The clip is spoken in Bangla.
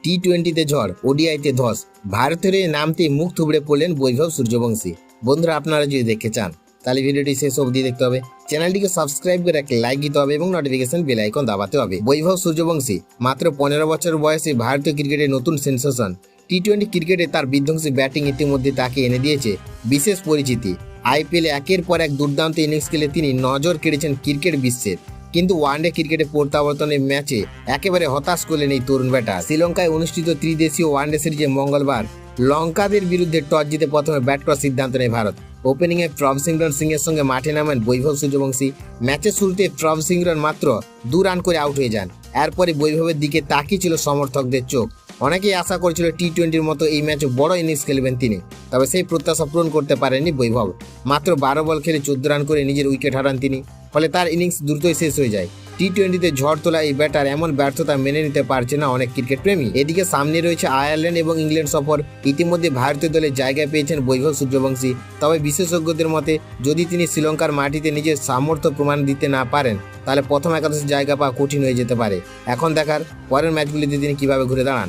টি-20তে ঝড়, ওডিআইতে ধস, ভারতের এই নামতেই মুখ থুবড়ে পড়লেন বৈভব সূর্যবংশী। বন্ধুরা, আপনারা যদি দেখতে চান তাহলে ভিডিওটি শেষ অবধি দেখতে হবে, চ্যানেলটিকে সাবস্ক্রাইব করে একটা লাইক দিতে হবে এবং নোটিফিকেশন বেল আইকন দাবাতে হবে। বৈভব সূর্যবংশী মাত্র 15 বছর বয়সে ভারতীয় ক্রিকেটের নতুন সেন্সেশন। টি-20 ক্রিকেটে তার বিধ্বংসী ব্যাটিং ইতিমধ্যে তাকে এনে দিয়েছে বিশেষ পরিচিতি। আইপিএলে একের পর এক দুর্দান্ত ইনিংস খেলে তিনি নজর কেড়েছেন ক্রিকেট বিশ্বের। কিন্তু ওয়ানডে ক্রিকেটে প্রত্যাবর্তনের ম্যাচে একেবারে হতাশ করলেন এই তরুণ ব্যাটার। শ্রীলঙ্কায় অনুষ্ঠিত ত্রিদেশীয় ওয়ানডে সিরিজে মঙ্গলবার লঙ্কাদের বিরুদ্ধে টস জিতে প্রথমে ব্যাট করার সিদ্ধান্ত নেয় ভারত। ওপেনিংয়ে প্রভসিংরন সিং এর সঙ্গে মাঠে নামেন বৈভব সূর্যবংশী। ম্যাচের শুরুতে প্রভসিংরন মাত্র 2 রান করে আউট হয়ে যান। এরপরে বৈভবের দিকে তাকিয়ে ছিল সমর্থকদের চোখ। অনেকেই আশা করেছিল টি-20-র মতো এই ম্যাচে বড় ইনিংস খেলবেন তিনি, তবে সেই প্রত্যাশা পূরণ করতে পারেননি বৈভব। মাত্র 12 বল খেলে 14 রান করে নিজের উইকেট হারান তিনি, ফলে তার ইনিংস দ্রুতই শেষ হয়ে যায়। টি-20তে ঝড় তোলা এই ব্যাটার এমন ব্যর্থতা মেনে নিতে পারছে না অনেক ক্রিকেট প্রেমী। এদিকে সামনে রয়েছে আয়ারল্যান্ড এবং ইংল্যান্ড সফর। ইতিমধ্যে ভারতীয় দলে জায়গা পেয়েছেন বৈভব সূর্যবংশী। তবে বিশেষজ্ঞদের মতে যদি তিনি শ্রীলঙ্কার মাটিতে নিজের সামর্থ্য প্রমাণ দিতে না পারেন তাহলে প্রথম একাদশে জায়গা পাওয়া কঠিন হয়ে যেতে পারে। এখন দেখার পরের ম্যাচগুলিতে তিনি কিভাবে ঘুরে দাঁড়ান।